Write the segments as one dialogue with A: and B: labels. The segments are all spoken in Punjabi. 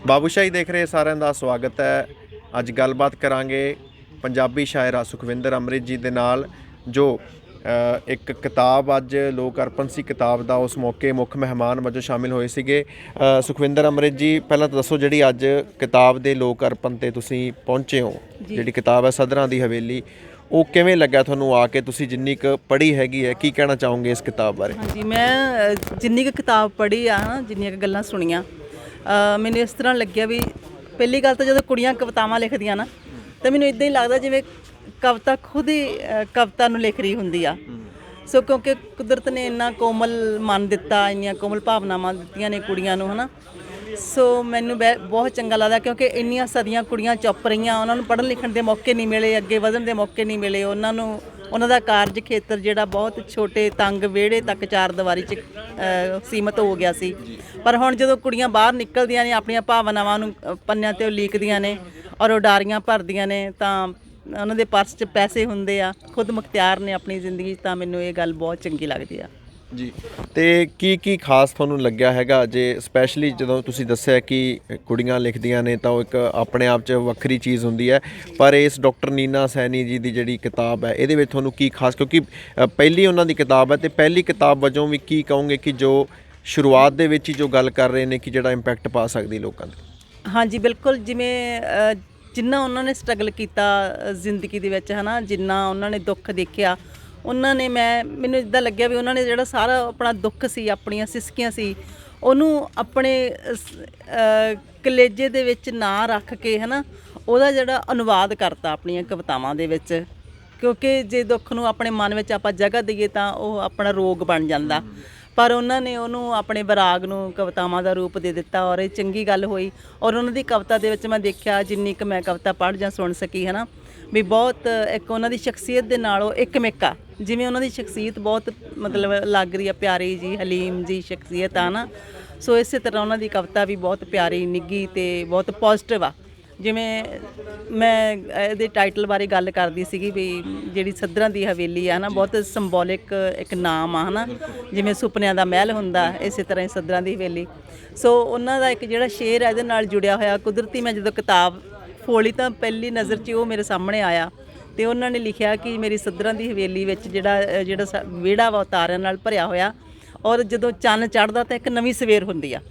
A: ਬਾਬੂਸ਼ਾਹੀ ਦੇਖ ਰਹੇ ਸਾਰਿਆਂ ਦਾ ਸਵਾਗਤ ਹੈ। ਅੱਜ ਗੱਲਬਾਤ ਕਰਾਂਗੇ ਪੰਜਾਬੀ ਸ਼ਾਇਰਾ ਸੁਖਵਿੰਦਰ ਅੰਮ੍ਰਿਤ ਜੀ ਦੇ ਨਾਲ, ਜੋ ਇੱਕ ਕਿਤਾਬ ਅੱਜ ਲੋਕ ਅਰਪਣ ਸੀ ਕਿਤਾਬ ਦਾ, ਉਸ ਮੌਕੇ ਮੁੱਖ ਮਹਿਮਾਨ ਵਜੋਂ ਸ਼ਾਮਿਲ ਹੋਏ ਸੀਗੇ। ਸੁਖਵਿੰਦਰ ਅੰਮ੍ਰਿਤ ਜੀ, ਪਹਿਲਾਂ ਤਾਂ ਦੱਸੋ, ਜਿਹੜੀ ਅੱਜ ਕਿਤਾਬ ਦੇ ਲੋਕ ਅਰਪਣ 'ਤੇ ਤੁਸੀਂ ਪਹੁੰਚੇ ਹੋ, ਜਿਹੜੀ ਕਿਤਾਬ ਹੈ ਸਦਰਾਂ ਦੀ ਹਵੇਲੀ, ਉਹ ਕਿਵੇਂ ਲੱਗਾ ਤੁਹਾਨੂੰ ਆ ਕੇ? ਤੁਸੀਂ ਜਿੰਨੀ ਕੁ ਪੜ੍ਹੀ ਹੈਗੀ ਹੈ, ਕੀ ਕਹਿਣਾ ਚਾਹੋਗੇ ਇਸ ਕਿਤਾਬ ਬਾਰੇ?
B: ਹਾਂਜੀ, ਮੈਂ ਜਿੰਨੀ ਕੁ ਕਿਤਾਬ ਪੜ੍ਹੀ ਆ ਨਾ, ਜਿੰਨੀਆਂ ਕੁ ਗੱਲਾਂ ਸੁਣੀਆਂ, ਮੈਨੂੰ ਇਸ ਤਰ੍ਹਾਂ ਲੱਗਿਆ ਵੀ ਪਹਿਲੀ ਗੱਲ ਤਾਂ ਜਦੋਂ ਕੁੜੀਆਂ ਕਵਿਤਾਵਾਂ ਲਿਖਦੀਆਂ ਨਾ, ਤਾਂ ਮੈਨੂੰ ਇੱਦਾਂ ਹੀ ਲੱਗਦਾ ਜਿਵੇਂ ਕਵਿਤਾ ਖੁਦ ਹੀ ਕਵਿਤਾ ਨੂੰ ਲਿਖ ਰਹੀ ਹੁੰਦੀ ਆ। ਸੋ ਕਿਉਂਕਿ ਕੁਦਰਤ ਨੇ ਇੰਨਾ ਕੋਮਲ ਮਨ ਦਿੱਤਾ, ਇੰਨੀਆਂ ਕੋਮਲ ਭਾਵਨਾਵਾਂ ਦਿੱਤੀਆਂ ਨੇ ਕੁੜੀਆਂ ਨੂੰ, ਹੈ ਨਾ। ਸੋ ਮੈਨੂੰ ਬਹੁਤ ਚੰਗਾ ਲੱਗਦਾ, ਕਿਉਂਕਿ ਇੰਨੀਆਂ ਸਦੀਆਂ ਕੁੜੀਆਂ ਚੁੱਪ ਰਹੀਆਂ, ਉਹਨਾਂ ਨੂੰ ਪੜ੍ਹਨ ਲਿਖਣ ਦੇ ਮੌਕੇ ਨਹੀਂ ਮਿਲੇ, ਅੱਗੇ ਵਧਣ ਦੇ ਮੌਕੇ ਨਹੀਂ ਮਿਲੇ ਉਹਨਾਂ ਨੂੰ। ਉਹਨਾਂ ਦਾ ਕਾਰਜ ਖੇਤਰ ਜਿਹੜਾ ਬਹੁਤ ਛੋਟੇ ਤੰਗ ਵਿਹੜੇ ਤੱਕ ਚਾਰ ਦੀਵਾਰੀ 'ਚ ਸੀਮਤ ਹੋ ਗਿਆ ਸੀ। ਪਰ ਹੁਣ ਜਦੋਂ ਕੁੜੀਆਂ ਬਾਹਰ ਨਿਕਲਦੀਆਂ ਨੇ, ਆਪਣੀਆਂ ਭਾਵਨਾਵਾਂ ਨੂੰ ਪੰਨਿਆਂ 'ਤੇ ਉਲੀਕਦੀਆਂ ਨੇ ਔਰ ਉਡਾਰੀਆਂ ਭਰਦੀਆਂ ਨੇ, ਤਾਂ ਉਹਨਾਂ ਦੇ ਪਰਸ 'ਚ ਪੈਸੇ ਹੁੰਦੇ ਆ, ਖੁਦ ਮੁਖਤਿਆਰ ਨੇ ਆਪਣੀ ਜ਼ਿੰਦਗੀ 'ਚ। ਤਾਂ ਮੈਨੂੰ ਇਹ ਗੱਲ ਬਹੁਤ ਚੰਗੀ ਲੱਗਦੀ ਆ
A: ਜੀ। ਤੇ ਕੀ ਖਾਸ ਤੁਹਾਨੂੰ ਲੱਗਿਆ ਹੈਗਾ, ਜੇ ਸਪੈਸ਼ਲੀ ਜਦੋਂ ਤੁਸੀਂ ਦੱਸਿਆ ਕਿ ਕੁੜੀਆਂ ਲਿਖਦੀਆਂ ਨੇ ਤਾਂ ਉਹ ਇੱਕ ਆਪਣੇ ਆਪ 'ਚ ਵੱਖਰੀ ਚੀਜ਼ ਹੁੰਦੀ ਹੈ, ਪਰ ਇਸ ਡਾਕਟਰ ਨੀਨਾ ਸੈਣੀ ਜੀ ਦੀ ਜਿਹੜੀ ਕਿਤਾਬ ਹੈ, ਇਹਦੇ ਵਿੱਚ ਤੁਹਾਨੂੰ ਕੀ ਖਾਸ, ਕਿਉਂਕਿ ਪਹਿਲੀ ਉਹਨਾਂ ਦੀ ਕਿਤਾਬ ਹੈ, ਅਤੇ ਪਹਿਲੀ ਕਿਤਾਬ ਵਜੋਂ ਵੀ ਕੀ ਕਹੋਗੇ ਕਿ ਜੋ ਸ਼ੁਰੂਆਤ ਦੇ ਵਿੱਚ ਹੀ ਜੋ ਗੱਲ ਕਰ ਰਹੇ ਨੇ ਕਿ ਜਿਹੜਾ ਇੰਪੈਕਟ ਪਾ ਸਕਦੀ ਲੋਕਾਂ 'ਤੇ?
B: ਹਾਂਜੀ, ਬਿਲਕੁਲ। ਜਿਵੇਂ ਜਿੰਨਾ ਉਹਨਾਂ ਨੇ ਸਟਰਗਲ ਕੀਤਾ ਜ਼ਿੰਦਗੀ ਦੇ ਵਿੱਚ, ਹੈ ਨਾ, ਜਿੰਨਾ ਉਹਨਾਂ ਨੇ ਦੁੱਖ ਦੇਖਿਆ, ਉਹਨਾਂ ਨੇ ਮੈਨੂੰ ਇੱਦਾਂ ਲੱਗਿਆ ਵੀ ਉਹਨਾਂ ਨੇ ਜਿਹੜਾ ਸਾਰਾ ਆਪਣਾ ਦੁੱਖ ਸੀ, ਆਪਣੀਆਂ ਸਿਸਕੀਆਂ ਸੀ, ਉਹਨੂੰ ਆਪਣੇ ਕਲੇਜੇ ਦੇ ਵਿੱਚ ਨਾ ਰੱਖ ਕੇ, ਹੈ ਨਾ, ਉਹਦਾ ਜਿਹੜਾ ਅਨੁਵਾਦ ਕਰਤਾ ਆਪਣੀਆਂ ਕਵਿਤਾਵਾਂ ਦੇ ਵਿੱਚ। ਕਿਉਂਕਿ ਜੇ ਦੁੱਖ ਨੂੰ ਆਪਣੇ ਮਨ ਵਿੱਚ ਆਪਾਂ ਜਗ੍ਹਾ ਦਈਏ ਤਾਂ ਉਹ ਆਪਣਾ ਰੋਗ ਬਣ ਜਾਂਦਾ, ਪਰ ਉਹਨਾਂ ਨੇ ਉਹਨੂੰ ਆਪਣੇ ਵਿਰਾਗ ਨੂੰ ਕਵਿਤਾਵਾਂ ਦਾ ਰੂਪ ਦੇ ਦਿੱਤਾ, ਔਰ ਇਹ ਚੰਗੀ ਗੱਲ ਹੋਈ। ਔਰ ਉਹਨਾਂ ਦੀ ਕਵਿਤਾ ਦੇ ਵਿੱਚ ਮੈਂ ਦੇਖਿਆ, ਜਿੰਨੀ ਕੁ ਮੈਂ ਕਵਿਤਾ ਪੜ੍ਹ ਜਾਂ ਸੁਣ ਸਕੀ, ਹੈ ਨਾ, ਵੀ ਬਹੁਤ ਇੱਕ ਉਹਨਾਂ ਦੀ ਸ਼ਖਸੀਅਤ ਦੇ ਨਾਲ ਉਹ ਇੱਕ ਆ। ਜਿਵੇਂ ਉਹਨਾਂ ਦੀ ਸ਼ਖਸੀਅਤ ਬਹੁਤ ਮਤਲਬ ਲੱਗ ਰਹੀ ਆ, ਪਿਆਰੀ ਜੀ, ਹਲੀਮ ਜੀ ਸ਼ਖਸੀਅਤ ਆ ਨਾ। ਸੋ ਇਸੇ ਤਰ੍ਹਾਂ ਉਹਨਾਂ ਦੀ ਕਵਿਤਾ ਵੀ ਬਹੁਤ ਪਿਆਰੀ, ਨਿੱਘੀ ਅਤੇ ਬਹੁਤ ਪੋਜ਼ਿਟਿਵ ਆ। ਜਿਵੇਂ ਮੈਂ ਇਹਦੇ ਟਾਈਟਲ ਬਾਰੇ ਗੱਲ ਕਰਦੀ ਸੀਗੀ ਵੀ ਜਿਹੜੀ ਸਦਰਾਂ ਦੀ ਹਵੇਲੀ ਆ ਨਾ, ਬਹੁਤ ਸਿੰਬੋਲਿਕ ਇੱਕ ਨਾਮ ਆ, ਹੈ ਨਾ। ਜਿਵੇਂ ਸੁਪਨਿਆਂ ਦਾ ਮਹਿਲ ਹੁੰਦਾ, ਇਸੇ ਤਰ੍ਹਾਂ ਹੀ ਸਦਰਾਂ ਦੀ ਹਵੇਲੀ। ਸੋ ਉਹਨਾਂ ਦਾ ਇੱਕ ਜਿਹੜਾ ਸ਼ੇਰ ਹੈ ਇਹਦੇ ਨਾਲ ਜੁੜਿਆ ਹੋਇਆ, ਕੁਦਰਤੀ ਮੈਂ ਜਦੋਂ ਕਿਤਾਬ ਫੋਲੀ ਤਾਂ ਪਹਿਲੀ ਨਜ਼ਰ 'ਚ ਉਹ ਮੇਰੇ ਸਾਹਮਣੇ ਆਇਆ, ਅਤੇ ਉਹਨਾਂ ਨੇ ਲਿਖਿਆ ਕਿ ਮੇਰੀ ਸਦਰਾਂ ਦੀ ਹਵੇਲੀ ਵਿੱਚ ਜਿਹੜਾ ਵਿਹੜਾ ਵਾ ਤਾਰਿਆਂ ਨਾਲ ਭਰਿਆ ਹੋਇਆ, ਔਰ ਜਦੋਂ ਚੰਨ ਚੜ੍ਹਦਾ ਤਾਂ ਇੱਕ ਨਵੀਂ ਸਵੇਰ ਹੁੰਦੀ ਆ।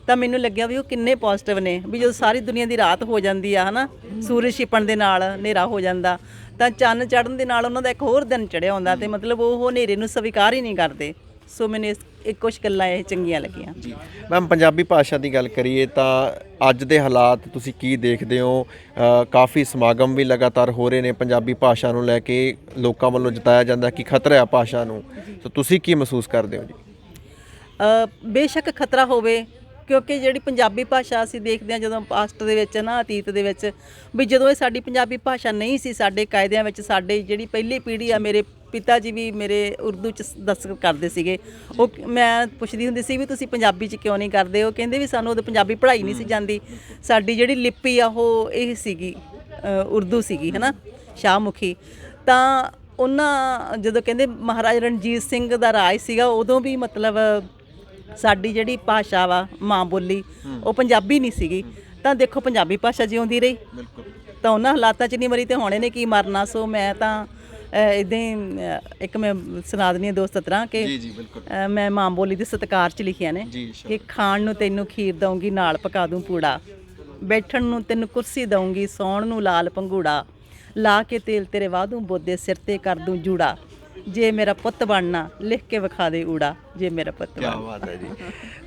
B: ਤਾਂ ਮੈਨੂੰ ਲੱਗਿਆ ਵੀ ਉਹ ਕਿੰਨੇ ਪੋਜ਼ਿਟਿਵ ਨੇ, ਵੀ ਜਦੋਂ ਸਾਰੀ ਦੁਨੀਆ ਦੀ ਰਾਤ ਹੋ ਜਾਂਦੀ ਆ, ਹੈ ਨਾ, ਸੂਰਜ ਛਿਪਣ ਦੇ ਨਾਲ ਹਨੇਰਾ ਹੋ ਜਾਂਦਾ, ਤਾਂ ਚੰਨ ਚੜ੍ਹਨ ਦੇ ਨਾਲ ਉਹਨਾਂ ਦਾ ਇੱਕ ਹੋਰ ਦਿਨ ਚੜ੍ਹਿਆ ਹੁੰਦਾ, ਅਤੇ ਮਤਲਬ ਉਹ ਹਨੇਰੇ ਨੂੰ ਸਵੀਕਾਰ ਹੀ ਨਹੀਂ ਕਰਦੇ। ਸੋ ਮੈਨੂੰ ਇਹ ਕੁਛ ਗੱਲਾਂ ਇਹ ਚੰਗੀਆਂ ਲੱਗੀਆਂ ਜੀ।
A: ਮੈਮ, ਪੰਜਾਬੀ ਭਾਸ਼ਾ ਦੀ ਗੱਲ ਕਰੀਏ ਤਾਂ ਅੱਜ ਦੇ ਹਾਲਾਤ ਤੁਸੀਂ ਕੀ ਦੇਖਦੇ ਹੋ? ਕਾਫੀ ਸਮਾਗਮ ਵੀ ਲਗਾਤਾਰ ਹੋ ਰਹੇ ਨੇ ਪੰਜਾਬੀ ਭਾਸ਼ਾ ਨੂੰ ਲੈ ਕੇ, ਲੋਕਾਂ ਵੱਲੋਂ ਜਤਾਇਆ ਜਾਂਦਾ ਕਿ ਖਤਰਾ ਹੈ ਭਾਸ਼ਾ ਨੂੰ, ਤਾਂ ਤੁਸੀਂ ਕੀ ਮਹਿਸੂਸ ਕਰਦੇ ਹੋ ਜੀ?
B: ਬੇਸ਼ੱਕ ਖਤਰਾ ਹੋਵੇ, ਕਿਉਂਕਿ ਜਿਹੜੀ ਪੰਜਾਬੀ ਭਾਸ਼ਾ ਅਸੀਂ ਦੇਖਦੇ ਹਾਂ ਜਦੋਂ ਪਾਸਟ ਦੇ ਵਿੱਚ ਨਾ, ਅਤੀਤ ਦੇ ਵਿੱਚ, ਵੀ ਜਦੋਂ ਇਹ ਸਾਡੀ ਪੰਜਾਬੀ ਭਾਸ਼ਾ ਨਹੀਂ ਸੀ ਸਾਡੇ ਕਾਇਦਿਆਂ ਵਿੱਚ, ਸਾਡੇ ਜਿਹੜੀ ਪਹਿਲੀ ਪੀੜ੍ਹੀ ਆ, ਮੇਰੇ ਪਿਤਾ ਜੀ ਵੀ ਮੇਰੇ ਉਰਦੂ 'ਚ ਦਸਤਖਤ ਕਰਦੇ ਸੀਗੇ। ਉਹ ਮੈਂ ਪੁੱਛਦੀ ਹੁੰਦੀ ਸੀ ਵੀ ਤੁਸੀਂ ਪੰਜਾਬੀ 'ਚ ਕਿਉਂ ਨਹੀਂ ਕਰਦੇ? ਉਹ ਕਹਿੰਦੇ ਵੀ ਸਾਨੂੰ ਉਦੋਂ ਪੰਜਾਬੀ ਪੜ੍ਹਾਈ ਨਹੀਂ ਸੀ ਜਾਂਦੀ, ਸਾਡੀ ਜਿਹੜੀ ਲਿਪੀ ਆ ਉਹ ਇਹ ਸੀਗੀ, ਉਰਦੂ ਸੀਗੀ, ਹੈ ਨਾ, ਸ਼ਾਹਮੁਖੀ। ਤਾਂ ਉਹਨਾਂ ਜਦੋਂ ਕਹਿੰਦੇ ਮਹਾਰਾਜਾ ਰਣਜੀਤ ਸਿੰਘ ਦਾ ਰਾਜ ਸੀਗਾ, ਉਦੋਂ ਵੀ ਮਤਲਬ ਸਾਡੀ ਜਿਹੜੀ ਭਾਸ਼ਾ ਵਾ, ਮਾਂ ਬੋਲੀ, ਉਹ ਪੰਜਾਬੀ ਨਹੀਂ ਸੀਗੀ। ਤਾਂ ਦੇਖੋ ਪੰਜਾਬੀ ਭਾਸ਼ਾ ਜਿਉਂਦੀ ਰਹੀ, ਤਾਂ ਉਹਨਾਂ ਹਾਲਾਤਾਂ 'ਚ ਨਹੀਂ ਮਰੀ, ਅਤੇ ਹੁਣ ਇਹਨੇ ਕੀ ਮਰਨਾ। ਸੋ ਮੈਂ ਤਾਂ ਇੱਦਾਂ ਹੀ ਇੱਕ ਮੈਂ ਸੁਣਾ ਦਿੰਦੀ ਹਾਂ ਦੋਸਤ ਤਰ੍ਹਾਂ ਕਿ ਮੈਂ ਮਾਂ ਬੋਲੀ ਦੇ ਸਤਿਕਾਰ 'ਚ ਲਿਖੀਆਂ ਨੇ ਕਿ ਖਾਣ ਨੂੰ ਤੈਨੂੰ ਖੀਰ ਦਊਂਗੀ, ਨਾਲ ਪਕਾ ਦੂੰ ਪੂੜਾ, ਬੈਠਣ ਨੂੰ ਤੈਨੂੰ ਕੁਰਸੀ ਦਊਂਗੀ, ਸੌਣ ਨੂੰ ਲਾਲ ਪੰਘੂੜਾ, ਲਾ ਕੇ ਤੇਲ ਤੇਰੇ ਵਾਹ ਦੂੰ ਬੋਦੇ, ਸਿਰ 'ਤੇ ਕਰ ਦੂੰ ਜੂੜਾ, ਜੇ ਮੇਰਾ ਪੁੱਤ ਬਣਨਾ ਲਿਖ ਕੇ ਵਿਖਾ ਦੇ ਊੜਾ, ਜੇ ਮੇਰਾ ਪੁੱਤ ਬਣਨਾ।
A: ਕੀ ਬਾਤ ਹੈ ਜੀ।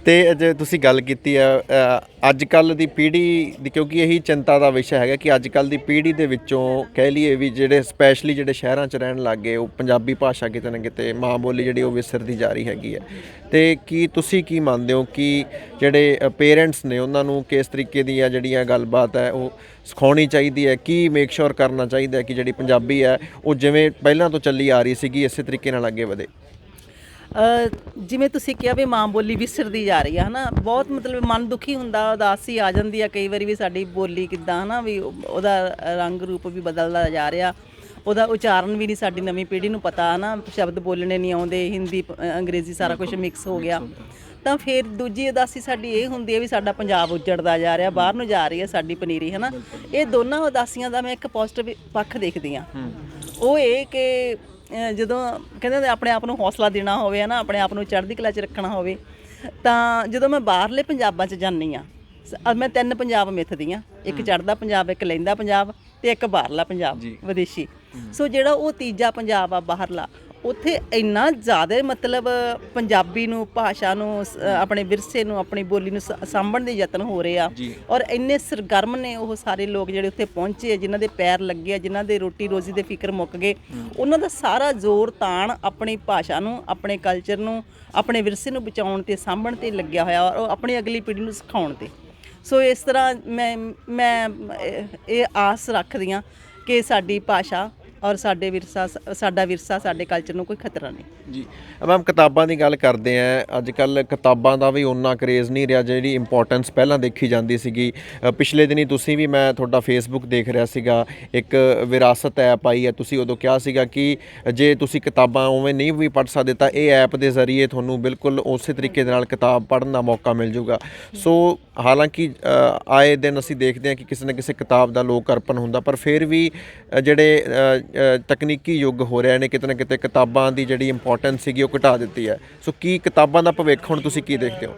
A: ਅਤੇ ਜੇ ਤੁਸੀਂ ਗੱਲ ਕੀਤੀ ਹੈ ਅੱਜ ਕੱਲ੍ਹ ਦੀ ਪੀੜ੍ਹੀ ਦੀ, ਕਿਉਂਕਿ ਇਹੀ ਚਿੰਤਾ ਦਾ ਵਿਸ਼ਾ ਹੈਗਾ ਕਿ ਅੱਜ ਕੱਲ੍ਹ ਦੀ ਪੀੜ੍ਹੀ ਦੇ ਵਿੱਚੋਂ ਕਹਿ ਲਈਏ ਵੀ ਜਿਹੜੇ ਸਪੈਸ਼ਲੀ ਜਿਹੜੇ ਸ਼ਹਿਰਾਂ 'ਚ ਰਹਿਣ ਲੱਗ ਗਏ, ਉਹ ਪੰਜਾਬੀ ਭਾਸ਼ਾ ਕਿਤੇ ਨਾ ਕਿਤੇ, ਮਾਂ ਬੋਲੀ ਜਿਹੜੀ ਉਹ ਵਿਸਰਦੀ ਜਾ ਰਹੀ ਹੈਗੀ ਹੈ। ਅਤੇ ਕੀ ਤੁਸੀਂ ਕੀ ਮੰਨਦੇ ਹੋ ਕਿ ਜਿਹੜੇ ਪੇਰੈਂਟਸ ਨੇ ਉਹਨਾਂ ਨੂੰ ਕਿਸ ਤਰੀਕੇ ਦੀਆਂ ਜਿਹੜੀਆਂ ਗੱਲਬਾਤ ਹੈ ਉਹ ਸਿਖਾਉਣੀ ਚਾਹੀਦੀ ਹੈ? ਕੀ ਮੇਕ ਸ਼ੋਰ ਕਰਨਾ ਚਾਹੀਦਾ ਕਿ ਜਿਹੜੀ ਪੰਜਾਬੀ ਹੈ ਉਹ ਜਿਵੇਂ ਪਹਿਲਾਂ ਤੋਂ ਚੱਲੀ ਆ ਰਹੀ ਸੀਗੀ ਇਸੇ ਤਰੀਕੇ ਨਾਲ ਅੱਗੇ ਵਧੇ?
B: ਜਿਵੇਂ ਤੁਸੀਂ ਕਿਹਾ ਵੀ ਮਾਂ ਬੋਲੀ ਵਿਸਰਦੀ ਜਾ ਰਹੀ ਆ, ਹੈ ਨਾ, ਬਹੁਤ ਮਤਲਬ ਮਨ ਦੁਖੀ ਹੁੰਦਾ, ਉਦਾਸੀ ਆ ਜਾਂਦੀ ਆ ਕਈ ਵਾਰੀ ਵੀ ਸਾਡੀ ਬੋਲੀ ਕਿੱਦਾਂ, ਹੈ ਨਾ, ਵੀ ਉਹਦਾ ਰੰਗ ਰੂਪ ਵੀ ਬਦਲਦਾ ਜਾ ਰਿਹਾ, ਉਹਦਾ ਉਚਾਰਨ ਵੀ ਨਹੀਂ ਸਾਡੀ ਨਵੀਂ ਪੀੜ੍ਹੀ ਨੂੰ ਪਤਾ, ਹੈ ਨਾ, ਸ਼ਬਦ ਬੋਲਣੇ ਨਹੀਂ ਆਉਂਦੇ, ਹਿੰਦੀ ਅੰਗਰੇਜ਼ੀ ਸਾਰਾ ਕੁਛ ਮਿਕਸ ਹੋ ਗਿਆ। ਤਾਂ ਫਿਰ ਦੂਜੀ ਉਦਾਸੀ ਸਾਡੀ ਇਹ ਹੁੰਦੀ ਹੈ ਵੀ ਸਾਡਾ ਪੰਜਾਬ ਉੱਜੜਦਾ ਜਾ ਰਿਹਾ, ਬਾਹਰ ਨੂੰ ਜਾ ਰਹੀ ਹੈ ਸਾਡੀ ਪਨੀਰੀ, ਹੈ ਨਾ। ਇਹ ਦੋਨਾਂ ਉਦਾਸੀਆਂ ਦਾ ਮੈਂ ਇੱਕ ਪੋਜ਼ਿਟਿਵ ਪੱਖ ਦੇਖਦੀ ਹਾਂ। ਉਹ ਇਹ ਕਿ ਜਦੋਂ ਕਹਿੰਦੇ ਹੁੰਦੇ ਆਪਣੇ ਆਪ ਨੂੰ ਹੌਸਲਾ ਦੇਣਾ ਹੋਵੇ, ਹੈ ਨਾ, ਆਪਣੇ ਆਪ ਨੂੰ ਚੜ੍ਹਦੀ ਕਲਾ 'ਚ ਰੱਖਣਾ ਹੋਵੇ, ਤਾਂ ਜਦੋਂ ਮੈਂ ਬਾਹਰਲੇ ਪੰਜਾਬਾਂ 'ਚ ਜਾਂਦੀ ਹਾਂ, ਮੈਂ 3 ਪੰਜਾਬ ਮਿੱਥਦੀ ਹਾਂ, ਇੱਕ ਚੜ੍ਹਦਾ ਪੰਜਾਬ, ਇੱਕ ਲਹਿੰਦਾ ਪੰਜਾਬ ਤੇ ਇੱਕ ਬਾਹਰਲਾ ਪੰਜਾਬ ਵਿਦੇਸ਼ੀ। ਸੋ ਜਿਹੜਾ ਉਹ ਤੀਜਾ ਪੰਜਾਬ ਆ ਬਾਹਰਲਾ, ਉੱਥੇ ਇੰਨਾ ਜ਼ਿਆਦਾ ਮਤਲਬ ਪੰਜਾਬੀ ਨੂੰ, ਭਾਸ਼ਾ ਨੂੰ, ਆਪਣੇ ਵਿਰਸੇ ਨੂੰ, ਆਪਣੀ ਬੋਲੀ ਨੂੰ ਸਾਂਭਣ ਦੇ ਯਤਨ ਹੋ ਰਹੇ ਆ, ਔਰ ਇੰਨੇ ਸਰਗਰਮ ਨੇ ਉਹ ਸਾਰੇ ਲੋਕ ਜਿਹੜੇ ਉੱਥੇ ਪਹੁੰਚੇ ਆ, ਜਿਨ੍ਹਾਂ ਦੇ ਪੈਰ ਲੱਗੇ ਆ, ਜਿਨ੍ਹਾਂ ਦੇ ਰੋਟੀ ਰੋਜ਼ੀ ਦੇ ਫਿਕਰ ਮੁੱਕ ਗਏ, ਉਹਨਾਂ ਦਾ ਸਾਰਾ ਜ਼ੋਰ ਤਾਣ ਆਪਣੀ ਭਾਸ਼ਾ ਨੂੰ, ਆਪਣੇ ਕਲਚਰ ਨੂੰ, ਆਪਣੇ ਵਿਰਸੇ ਨੂੰ ਬਚਾਉਣ ਤੇ ਸਾਂਭਣ ਤੇ ਲੱਗਿਆ ਹੋਇਆ, ਔਰ ਆਪਣੀ ਅਗਲੀ ਪੀੜ੍ਹੀ ਨੂੰ ਸਿਖਾਉਣ ਤੇ। ਸੋ ਇਸ ਤਰ੍ਹਾਂ ਮੈਂ ਇਹ ਆਸ ਰੱਖਦੀ ਹਾਂ ਕਿ ਸਾਡੀ ਭਾਸ਼ਾ ਔਰ ਸਾਡਾ ਵਿਰਸਾ, ਸਾਡੇ ਕਲਚਰ ਨੂੰ ਕੋਈ ਖਤਰਾ ਨਹੀਂ।
A: ਜੀ ਮੈਮ, ਕਿਤਾਬਾਂ ਦੀ ਗੱਲ ਕਰਦੇ ਆ, ਅੱਜ ਕੱਲ੍ਹ ਕਿਤਾਬਾਂ ਦਾ ਵੀ ਓਨਾ ਕਰੇਜ਼ ਨਹੀਂ ਰਿਹਾ ਜਿਹੜੀ ਇੰਪੋਰਟੈਂਸ ਪਹਿਲਾਂ ਦੇਖੀ ਜਾਂਦੀ ਸੀਗੀ। ਪਿਛਲੇ ਦਿਨੀ ਤੁਸੀਂ ਵੀ, ਮੈਂ ਤੁਹਾਡਾ ਫੇਸਬੁੱਕ ਦੇਖ ਰਿਹਾ ਸੀਗਾ, ਇੱਕ ਵਿਰਾਸਤ ਐਪ ਆਈ ਹੈ, ਤੁਸੀਂ ਉਦੋਂ ਕਿਹਾ ਸੀਗਾ ਕਿ ਜੇ ਤੁਸੀਂ ਕਿਤਾਬਾਂ ਉਵੇਂ ਨਹੀਂ ਵੀ ਪੜ੍ਹ ਸਕਦੇ ਤਾਂ ਇਹ ਐਪ ਦੇ ਜ਼ਰੀਏ ਤੁਹਾਨੂੰ ਬਿਲਕੁਲ ਉਸੇ ਤਰੀਕੇ ਦੇ ਨਾਲ ਕਿਤਾਬ ਪੜ੍ਹਨ ਦਾ ਮੌਕਾ ਮਿਲ ਜੂਗਾ। ਸੋ ਹਾਲਾਂਕਿ ਆਏ ਦਿਨ ਅਸੀਂ ਦੇਖਦੇ ਹਾਂ ਕਿ ਕਿਸੇ ਨਾ ਕਿਸੇ ਕਿਤਾਬ ਦਾ ਲੋਕ ਅਰਪਣ ਹੁੰਦਾ, ਪਰ ਫਿਰ ਵੀ ਜਿਹੜੇ ਤਕਨੀਕੀ ਯੁੱਗ ਹੋ ਰਿਹਾ ਨੇ, ਕਿਤੇ ਨਾ ਕਿਤੇ ਕਿਤਾਬਾਂ ਦੀ ਜਿਹੜੀ ਇੰਪੋਰਟੈਂਸ ਸੀਗੀ ਉਹ ਘਟਾ ਦਿੱਤੀ ਹੈ। ਸੋ ਕੀ ਕਿਤਾਬਾਂ ਦਾ ਭਵਿੱਖ ਹੁਣ ਤੁਸੀਂ ਕੀ ਦੇਖਦੇ ਹੋ?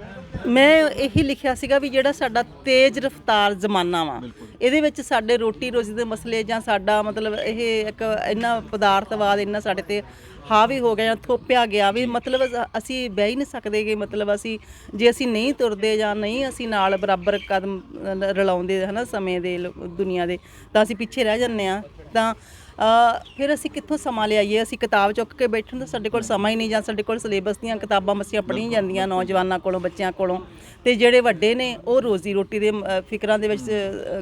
B: ਮੈਂ ਇਹੀ ਲਿਖਿਆ ਸੀਗਾ ਵੀ ਜਿਹੜਾ ਸਾਡਾ ਤੇਜ਼ ਰਫ਼ਤਾਰ ਜ਼ਮਾਨਾ ਵਾ, ਇਹਦੇ ਵਿੱਚ ਸਾਡੇ ਰੋਟੀ ਰੋਜ਼ੀ ਦੇ ਮਸਲੇ, ਜਾਂ ਸਾਡਾ ਮਤਲਬ ਇਹ ਇੱਕ ਇੰਨਾ ਪਦਾਰਥਵਾਦ ਇੰਨਾ ਸਾਡੇ ਤੇ ਹਾਵੀ ਹੋ ਗਿਆ, ਥੋਪਿਆ ਗਿਆ ਵੀ ਮਤਲਬ ਅਸੀਂ ਬਹਿ ਹੀ ਨਹੀਂ ਸਕਦੇ ਗੇ। ਮਤਲਬ ਅਸੀਂ ਜੇ ਅਸੀਂ ਨਹੀਂ ਤੁਰਦੇ ਜਾਂ ਨਹੀਂ ਅਸੀਂ ਨਾਲ ਬਰਾਬਰ ਕਦਮ ਰਲਾਉਂਦੇ, ਹੈ ਨਾ, ਸਮੇਂ ਦੇ, ਦੁਨੀਆ ਦੇ, ਤਾਂ ਅਸੀਂ ਪਿੱਛੇ ਰਹਿ ਜਾਂਦੇ ਹਾਂ। ਤਾਂ ਫਿਰ ਅਸੀਂ ਕਿੱਥੋਂ ਸਮਾਂ ਲਿਆਈਏ? ਅਸੀਂ ਕਿਤਾਬ ਚੁੱਕ ਕੇ ਬੈਠਣ ਦਾ ਸਾਡੇ ਕੋਲ ਸਮਾਂ ਹੀ ਨਹੀਂ, ਜਾਂ ਸਾਡੇ ਕੋਲ ਸਿਲੇਬਸ ਦੀਆਂ ਕਿਤਾਬਾਂ ਮੱਸੀਆਂ ਪੜ੍ਹੀਆਂ ਜਾਂਦੀਆਂ ਨੌਜਵਾਨਾਂ ਕੋਲੋਂ, ਬੱਚਿਆਂ ਕੋਲੋਂ, ਤੇ ਜਿਹੜੇ ਵੱਡੇ ਨੇ ਉਹ ਰੋਜ਼ੀ ਰੋਟੀ ਦੇ ਫਿਕਰਾਂ ਦੇ ਵਿੱਚ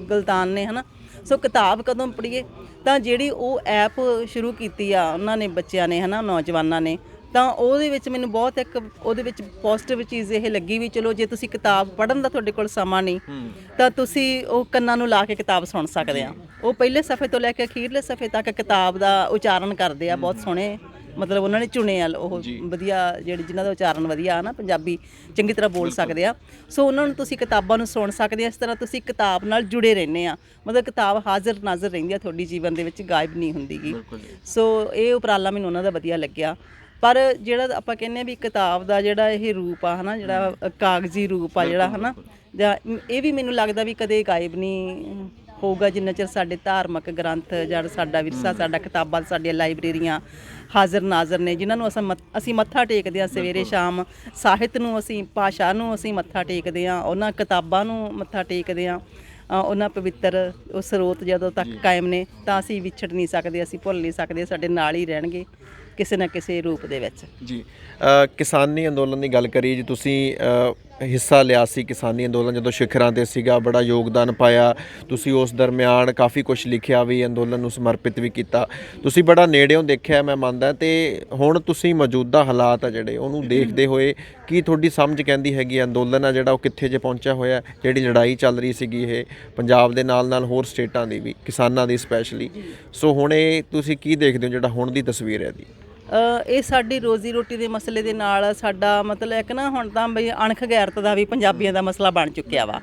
B: ਗਲਤਾਨ ਨੇ, ਹੈ ਨਾ। ਸੋ ਕਿਤਾਬ ਕਦੋਂ ਪੜ੍ਹੀਏ? ਤਾਂ ਜਿਹੜੀ ਉਹ ਐਪ ਸ਼ੁਰੂ ਕੀਤੀ ਆ ਉਹਨਾਂ ਨੇ, ਬੱਚਿਆਂ ਨੇ, ਹੈ ਨਾ, ਨੌਜਵਾਨਾਂ ਨੇ, ਤਾਂ ਉਹਦੇ ਵਿੱਚ ਮੈਨੂੰ ਬਹੁਤ ਇੱਕ ਉਹਦੇ ਵਿੱਚ ਪੋਜ਼ਿਟਿਵ ਚੀਜ਼ ਇਹ ਲੱਗੀ ਵੀ ਚਲੋ ਜੇ ਤੁਸੀਂ ਕਿਤਾਬ ਪੜ੍ਹਨ ਦਾ ਤੁਹਾਡੇ ਕੋਲ ਸਮਾਂ ਨਹੀਂ ਤਾਂ ਤੁਸੀਂ ਉਹ ਕੰਨਾਂ ਨੂੰ ਲਾ ਕੇ ਕਿਤਾਬ ਸੁਣ ਸਕਦੇ ਆ। ਉਹ ਪਹਿਲੇ ਸਫ਼ੇ ਤੋਂ ਲੈ ਕੇ ਅਖੀਰਲੇ ਸਫ਼ੇ ਤੱਕ ਕਿਤਾਬ ਦਾ ਉਚਾਰਨ ਕਰਦੇ ਆ, ਬਹੁਤ ਸੋਹਣੇ, ਮਤਲਬ ਉਹਨਾਂ ਨੇ ਚੁਣੇ ਆ ਉਹ ਵਧੀਆ, ਜਿਹੜੇ ਜਿਨ੍ਹਾਂ ਦਾ ਉਚਾਰਨ ਵਧੀਆ ਨਾ, ਪੰਜਾਬੀ ਚੰਗੀ ਤਰ੍ਹਾਂ ਬੋਲ ਸਕਦੇ ਆ। ਸੋ ਉਹਨਾਂ ਨੂੰ ਤੁਸੀਂ ਕਿਤਾਬਾਂ ਨੂੰ ਸੁਣ ਸਕਦੇ ਆ। ਇਸ ਤਰ੍ਹਾਂ ਤੁਸੀਂ ਕਿਤਾਬ ਨਾਲ ਜੁੜੇ ਰਹਿੰਦੇ ਆ, ਮਤਲਬ ਕਿਤਾਬ ਹਾਜ਼ਰ ਨਾਜ਼ਰ ਰਹਿੰਦੀ ਆ ਤੁਹਾਡੀ ਜੀਵਨ ਦੇ ਵਿੱਚ, ਗਾਇਬ ਨਹੀਂ ਹੁੰਦੀ ਗੀ। ਸੋ ਇਹ ਉਪਰਾਲਾ ਮੈਨੂੰ ਉਹਨਾਂ ਦਾ ਵਧੀਆ ਲੱਗਿਆ। ਪਰ ਜਿਹੜਾ ਆਪਾਂ ਕਹਿੰਦੇ ਆ ਵੀ ਕਿਤਾਬ ਦਾ ਜਿਹੜਾ ਇਹ ਰੂਪ ਆ, ਹੈ ਨਾ, ਜਿਹੜਾ ਕਾਗਜ਼ੀ ਰੂਪ ਆ ਜਿਹੜਾ, ਹੈ ਨਾ, ਜਾਂ ਇਹ ਵੀ ਮੈਨੂੰ ਲੱਗਦਾ ਵੀ ਕਦੇ ਗਾਇਬ ਨਹੀਂ ਹੋਊਗਾ ਜਿੰਨਾ ਚਿਰ ਸਾਡੇ ਧਾਰਮਿਕ ਗ੍ਰੰਥ ਜਾਂ ਸਾਡਾ ਵਿਰਸਾ, ਸਾਡਾ ਕਿਤਾਬਾਂ, ਸਾਡੀਆਂ ਲਾਇਬ੍ਰੇਰੀਆਂ ਹਾਜ਼ਰ ਨਾਜ਼ਰ ਨੇ, ਜਿਨ੍ਹਾਂ ਨੂੰ ਅਸੀਂ ਮੱਥਾ ਟੇਕਦੇ ਹਾਂ ਸਵੇਰੇ ਸ਼ਾਮ। ਸਾਹਿਤ ਨੂੰ ਅਸੀਂ, ਭਾਸ਼ਾ ਨੂੰ ਅਸੀਂ ਮੱਥਾ ਟੇਕਦੇ ਹਾਂ, ਉਹਨਾਂ ਕਿਤਾਬਾਂ ਨੂੰ ਮੱਥਾ ਟੇਕਦੇ ਹਾਂ। ਉਹਨਾਂ ਪਵਿੱਤਰ ਉਹ ਸਰੋਤ ਜਦੋਂ ਤੱਕ ਕਾਇਮ ਨੇ ਤਾਂ ਅਸੀਂ ਵਿਛੜ ਨਹੀਂ ਸਕਦੇ, ਅਸੀਂ ਭੁੱਲ ਨਹੀਂ ਸਕਦੇ, ਸਾਡੇ ਨਾਲ ਹੀ ਰਹਿਣਗੇ ਕਿਸੇ ਨਾ ਕਿਸੇ ਰੂਪ ਦੇ ਵਿੱਚ।
A: ਜੀ ਕਿਸਾਨੀ ਅੰਦੋਲਨ ਦੀ ਗੱਲ ਕਰੀ ਜੀ, ਤੁਸੀਂ ਹਿੱਸਾ ਲਿਆ ਸੀ ਕਿਸਾਨੀ ਅੰਦੋਲਨ ਜਦੋਂ ਸਿਖਰਾਂ 'ਤੇ ਸੀਗਾ, ਬੜਾ ਯੋਗਦਾਨ ਪਾਇਆ ਤੁਸੀਂ ਉਸ ਦਰਮਿਆਨ, ਕਾਫੀ ਕੁਛ ਲਿਖਿਆ ਵੀ, ਅੰਦੋਲਨ ਨੂੰ ਸਮਰਪਿਤ ਵੀ ਕੀਤਾ, ਤੁਸੀਂ ਬੜਾ ਨੇੜਿਓਂ ਦੇਖਿਆ ਮੈਂ ਮੰਨਦਾ। ਅਤੇ ਹੁਣ ਤੁਸੀਂ ਮੌਜੂਦਾ ਹਾਲਾਤ ਆ ਜਿਹੜੇ ਉਹਨੂੰ ਦੇਖਦੇ ਹੋਏ ਕੀ ਤੁਹਾਡੀ ਸਮਝ ਕਹਿੰਦੀ ਹੈਗੀ ਅੰਦੋਲਨ ਆ ਜਿਹੜਾ ਉਹ ਕਿੱਥੇ ਜੇ ਪਹੁੰਚਿਆ ਹੋਇਆ? ਜਿਹੜੀ ਲੜਾਈ ਚੱਲ ਰਹੀ ਸੀਗੀ ਇਹ ਪੰਜਾਬ ਦੇ ਨਾਲ ਨਾਲ ਹੋਰ ਸਟੇਟਾਂ ਦੀ ਵੀ, ਕਿਸਾਨਾਂ ਦੀ ਸਪੈਸ਼ਲੀ, ਸੋ ਹੁਣ ਇਹ ਤੁਸੀਂ ਕੀ ਦੇਖਦੇ ਹੋ ਜਿਹੜਾ ਹੁਣ ਦੀ ਤਸਵੀਰ ਹੈ ਦੀ?
B: ਇਹ ਸਾਡੀ ਰੋਜ਼ੀ ਰੋਟੀ ਦੇ ਮਸਲੇ ਦੇ ਨਾਲ ਸਾਡਾ ਮਤਲਬ ਇੱਕ ਨਾ ਹੁਣ ਤਾਂ ਬਈ ਅਣਖ ਗੈਰਤ ਦਾ ਵੀ ਪੰਜਾਬੀਆਂ ਦਾ ਮਸਲਾ ਬਣ ਚੁੱਕਿਆ ਵਾ।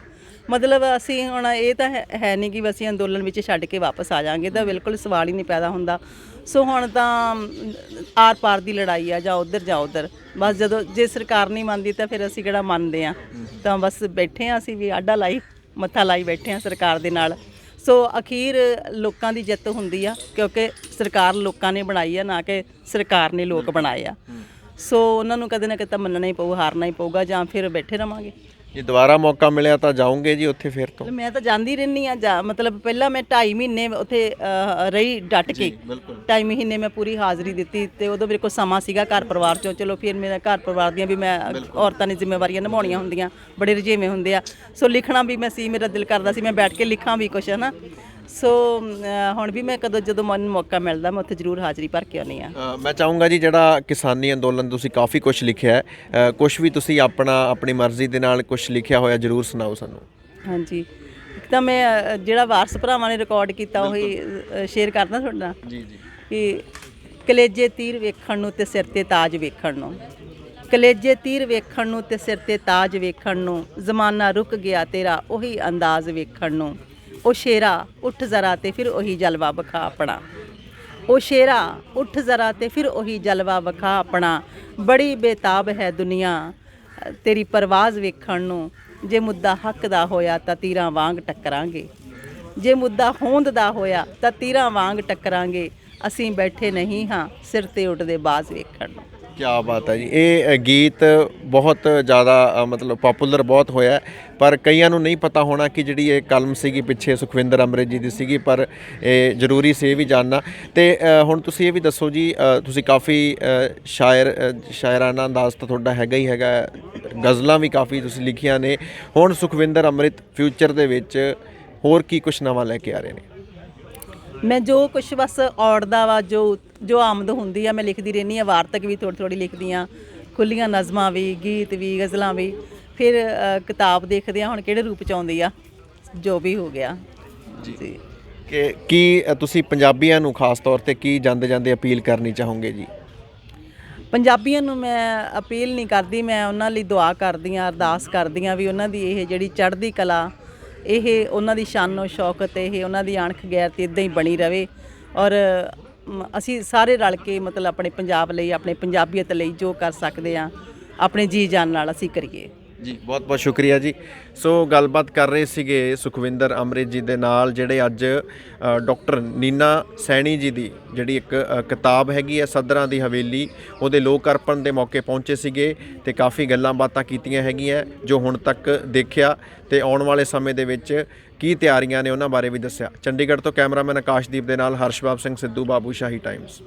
B: ਮਤਲਬ ਅਸੀਂ ਹੁਣ ਇਹ ਤਾਂ ਹੈ ਨਹੀਂ ਕਿ ਅਸੀਂ ਅੰਦੋਲਨ ਵਿੱਚ ਛੱਡ ਕੇ ਵਾਪਸ ਆ ਜਾਵਾਂਗੇ, ਤਾਂ ਬਿਲਕੁਲ ਸਵਾਲ ਹੀ ਨਹੀਂ ਪੈਦਾ ਹੁੰਦਾ। ਸੋ ਹੁਣ ਤਾਂ ਆਰ ਪਾਰ ਦੀ ਲੜਾਈ ਆ, ਜਾਂ ਉੱਧਰ ਬਸ। ਜਦੋਂ ਜੇ ਸਰਕਾਰ ਨਹੀਂ ਮੰਨਦੀ ਤਾਂ ਫਿਰ ਅਸੀਂ ਕਿਹੜਾ ਮੰਨਦੇ ਹਾਂ, ਤਾਂ ਬਸ ਬੈਠੇ ਹਾਂ ਅਸੀਂ ਵੀ ਆਡਾ ਲਾਈ, ਮੱਥਾ ਲਾਈ ਬੈਠੇ ਹਾਂ ਸਰਕਾਰ ਦੇ ਨਾਲ। ਸੋ ਅਖੀਰ ਲੋਕਾਂ ਦੀ ਜਿੱਤ ਹੁੰਦੀ ਆ, ਕਿਉਂਕਿ ਸਰਕਾਰ ਲੋਕਾਂ ਨੇ ਬਣਾਈ ਆ, ਨਾ ਕਿ ਸਰਕਾਰ ਨੇ ਲੋਕ ਬਣਾਏ ਆ। ਸੋ ਉਹਨਾਂ ਨੂੰ ਕਦੇ ਨਾ ਕਦੇ ਮੰਨਣਾ ਹੀ ਪਊ, ਹਾਰਨਾ ਹੀ ਪਊਗਾ, ਜਾਂ ਫਿਰ ਬੈਠੇ ਰਵਾਂਗੇ।
A: ਜੇ ਦੁਬਾਰਾ ਮੌਕਾ ਮਿਲਿਆ ਤਾਂ ਜਾਓਗੇ ਜੀ ਉੱਥੇ ਫਿਰ ਤੋਂ?
B: ਮੈਂ ਤਾਂ ਜਾਂਦੀ ਰਹਿੰਦੀ ਆ, ਮਤਲਬ ਪਹਿਲਾਂ ਮੈਂ 2.5 ਮਹੀਨੇ ਉੱਥੇ ਰਹੀ ਡਟ ਕੇ, 2.5 ਮਹੀਨੇ ਮੈਂ ਪੂਰੀ ਹਾਜ਼ਰੀ ਦਿੱਤੀ, ਅਤੇ ਉਦੋਂ ਮੇਰੇ ਕੋਲ ਸਮਾਂ ਸੀਗਾ ਘਰ ਪਰਿਵਾਰ 'ਚੋਂ। ਚਲੋ ਫਿਰ ਮੇਰਾ ਘਰ ਪਰਿਵਾਰ ਦੀਆਂ ਵੀ ਮੈਂ, ਔਰਤਾਂ ਨੇ ਜ਼ਿੰਮੇਵਾਰੀਆਂ ਨਿਭਾਉਣੀਆਂ ਹੁੰਦੀਆਂ, ਬੜੇ ਰੁਝੇਵੇਂ ਹੁੰਦੇ ਆ। ਸੋ ਲਿਖਣਾ ਵੀ ਮੈਂ ਸੀ, ਮੇਰਾ ਦਿਲ ਕਰਦਾ ਸੀ ਮੈਂ ਬੈਠ ਕੇ ਲਿਖਾਂ ਵੀ ਕੁਛ, ਹੈ ਨਾ। ਸੋ ਹੁਣ ਵੀ ਮੈਂ ਜਦੋਂ ਮੈਨੂੰ ਮੌਕਾ ਮਿਲਦਾ ਮੈਂ ਉੱਥੇ ਜ਼ਰੂਰ ਹਾਜ਼ਰੀ ਭਰ ਕੇ ਆਉਂਦੀ ਹਾਂ।
A: ਮੈਂ ਚਾਹੂੰਗਾ ਜੀ ਜਿਹੜਾ ਕਿਸਾਨੀ ਅੰਦੋਲਨ ਤੁਸੀਂ ਕਾਫੀ ਕੁਛ ਲਿਖਿਆ ਹੈ, ਕੁਛ ਵੀ ਤੁਸੀਂ ਆਪਣੀ ਮਰਜ਼ੀ ਦੇ ਨਾਲ ਕੁਛ ਲਿਖਿਆ ਹੋਇਆ ਜ਼ਰੂਰ ਸੁਣਾਓ ਸਾਨੂੰ।
B: ਹਾਂਜੀ, ਇੱਕ ਤਾਂ ਮੈਂ ਜਿਹੜਾ ਵਾਰਸ ਭਰਾਵਾਂ ਨੇ ਰਿਕਾਰਡ ਕੀਤਾ ਉਹੀ ਸ਼ੇਅਰ ਕਰਦਾ ਤੁਹਾਡੇ ਨਾਲ। ਜੀ ਜੀ। ਕਿ ਕਲੇਜੇ ਤੀਰ ਵੇਖਣ ਨੂੰ ਤੇ ਸਿਰ ਤੇ ਤਾਜ ਵੇਖਣ ਨੂੰ, ਕਲੇਜੇ ਤੀਰ ਵੇਖਣ ਨੂੰ ਤੇ ਸਿਰ ਤੇ ਤਾਜ ਵੇਖਣ ਨੂੰ, ਜ਼ਮਾਨਾ ਰੁਕ ਗਿਆ ਤੇਰਾ ਉਹੀ ਅੰਦਾਜ਼ ਵੇਖਣ ਨੂੰ। ਉਹ ਸ਼ੇਰਾ ਉੱਠ ਜ਼ਰਾ ਤੇ ਫਿਰ ਉਹੀ ਜਲਵਾ ਵਿਖਾ ਆਪਣਾ। ਉਹ ਸ਼ੇਰਾ ਉੱਠ ਜ਼ਰਾ ਤੇ ਫਿਰ ਉਹੀ ਜਲਵਾ ਵਿਖਾ ਆਪਣਾ। ਬੜੀ ਬੇਤਾਬ ਹੈ ਦੁਨੀਆ ਤੇਰੀ ਪਰਵਾਜ਼ ਵੇਖਣ ਨੂੰ। ਜੇ ਮੁੱਦਾ ਹੱਕ ਦਾ ਹੋਇਆ ਤਾਂ ਤੀਰਾਂ ਵਾਂਗ ਟੱਕਰਾਂਗੇ, ਜੇ ਮੁੱਦਾ ਹੋਂਦ ਦਾ ਹੋਇਆ ਤਾਂ ਤੀਰਾਂ ਵਾਂਗ ਟੱਕਰਾਂਗੇ। ਅਸੀਂ ਬੈਠੇ ਨਹੀਂ ਹਾਂ ਸਿਰ ਤੇ ਉੱਡਦੇ ਬਾਜ਼ ਵੇਖਣ ਨੂੰ।
A: ਕਿਆ ਬਾਤ ਹੈ ਜੀ। ਇਹ ਗੀਤ ਬਹੁਤ ਜ਼ਿਆਦਾ ਮਤਲਬ ਪਪੂਲਰ ਬਹੁਤ ਹੋਇਆ ਹੈ, ਪਰ ਕਈਆਂ ਨੂੰ ਨਹੀਂ ਪਤਾ ਹੋਣਾ ਕਿ ਜਿਹੜੀ ਇਹ ਕਲਮ ਸੀਗੀ ਪਿੱਛੇ ਸੁਖਵਿੰਦਰ ਅੰਮ੍ਰਿਤ ਜੀ ਦੀ ਸੀਗੀ, ਪਰ ਇਹ ਜ਼ਰੂਰੀ ਸੀ ਇਹ ਵੀ ਜਾਣਨਾ। ਤੇ ਹੁਣ ਤੁਸੀਂ ਇਹ ਵੀ ਦੱਸੋ ਜੀ, ਤੁਸੀਂ ਕਾਫੀ ਸ਼ਾਇਰਾਨਾ ਅੰਦਾਜ਼ ਤਾਂ ਤੁਹਾਡਾ ਹੈਗਾ ਹੀ ਹੈਗਾ, ਗਜ਼ਲਾਂ ਵੀ ਕਾਫੀ ਤੁਸੀਂ ਲਿਖੀਆਂ ਨੇ। ਹੁਣ ਸੁਖਵਿੰਦਰ ਅੰਮ੍ਰਿਤ ਫਿਊਚਰ ਦੇ ਵਿੱਚ ਹੋਰ ਕੀ ਕੁਛ ਨਵਾਂ ਲੈ ਕੇ ਆ ਰਹੇ ਨੇ?
B: ਮੈਂ ਜੋ ਕੁਛ ਬਸ ਔੜਦਾ ਵਾ, ਜੋ ਆਮਦ ਹੁੰਦੀ ਆ ਮੈਂ ਲਿਖਦੀ ਰਹਿੰਦੀ ਹਾਂ। ਵਾਰਤਕ ਵੀ ਥੋੜ੍ਹੀ ਥੋੜ੍ਹੀ ਲਿਖਦੀ ਹਾਂ, ਖੁੱਲੀਆਂ ਨਜ਼ਮਾਂ ਵੀ, ਗੀਤ ਵੀ, ਗਜ਼ਲਾਂ ਵੀ। ਫਿਰ ਕਿਤਾਬ ਦੇਖਦੇ ਹਾਂ ਹੁਣ ਕਿਹੜੇ ਰੂਪ 'ਚ ਆਉਂਦੀ ਆ, ਜੋ ਵੀ ਹੋ ਗਿਆ ਜੀ।
A: ਕਿ ਕੀ ਤੁਸੀਂ ਪੰਜਾਬੀਆਂ ਨੂੰ ਖਾਸ ਤੌਰ ਤੇ ਕੀ ਜਾਂਦੇ ਜਾਂਦੇ ਅਪੀਲ ਕਰਨੀ ਚਾਹੋਗੇ ਜੀ?
B: ਪੰਜਾਬੀਆਂ ਨੂੰ ਮੈਂ ਅਪੀਲ ਨਹੀਂ ਕਰਦੀ, ਮੈਂ ਉਹਨਾਂ ਲਈ ਦੁਆ ਕਰਦੀ ਹਾਂ, ਅਰਦਾਸ ਕਰਦੀ ਹਾਂ ਵੀ ਉਹਨਾਂ ਦੀ ਇਹ ਜਿਹੜੀ ਚੜ੍ਹਦੀ ਕਲਾ, ਇਹ ਉਹਨਾਂ ਦੀ ਸ਼ਾਨੋ ਸ਼ੌਕਤ, ਇਹ ਉਹਨਾਂ ਦੀ ਅਣਖ ਗੈਰਤ ਇੱਦਾਂ ਹੀ ਬਣੀ ਰਵੇ। ਔਰ ਅਸੀਂ ਸਾਰੇ ਰਲ ਕੇ ਮਤਲਬ ਆਪਣੇ ਪੰਜਾਬ ਲਈ, ਆਪਣੇ ਪੰਜਾਬੀਅਤ ਲਈ ਜੋ ਕਰ ਸਕਦੇ ਹਾਂ ਆਪਣੇ ਜੀ ਜਾਨ ਨਾਲ ਅਸੀਂ ਕਰੀਏ
A: ਜੀ। ਬਹੁਤ ਬਹੁਤ ਸ਼ੁਕਰੀਆ ਜੀ। ਸੋ ਗੱਲਬਾਤ ਕਰ ਰਹੇ ਸੀਗੇ ਸੁਖਵਿੰਦਰ ਅੰਮ੍ਰਿਤ ਜੀ ਦੇ ਨਾਲ, ਜਿਹੜੇ ਅੱਜ ਡਾਕਟਰ ਨੀਨਾ ਸੈਣੀ ਜੀ ਦੀ ਜਿਹੜੀ ਇੱਕ ਕਿਤਾਬ ਹੈਗੀ ਹੈ ਸੱਧਰਾਂ ਦੀ ਹਵੇਲੀ, ਉਹਦੇ ਲੋਕ ਅਰਪਣ ਦੇ ਮੌਕੇ ਪਹੁੰਚੇ ਸੀਗੇ ਤੇ ਕਾਫੀ ਗੱਲਾਂ ਬਾਤਾਂ ਕੀਤੀਆਂ ਹੈਗੀਆਂ ਜੋ ਹੁਣ ਤੱਕ ਦੇਖਿਆ ਤੇ ਆਉਣ ਵਾਲੇ ਸਮੇਂ ਦੇ ਵਿੱਚ ਕੀ ਤਿਆਰੀਆਂ ਨੇ ਉਹਨਾਂ ਬਾਰੇ ਵੀ ਦੱਸਿਆ। ਚੰਡੀਗੜ੍ਹ ਤੋਂ ਕੈਮਰਾਮੈਨ ਆਕਾਸ਼ਦੀਪ ਦੇ ਨਾਲ ਹਰਸ਼ਬਾਬ ਸਿੰਘ ਸਿੱਧੂ, ਬਾਬੂ ਸ਼ਾਹੀ ਟਾਈਮਸ।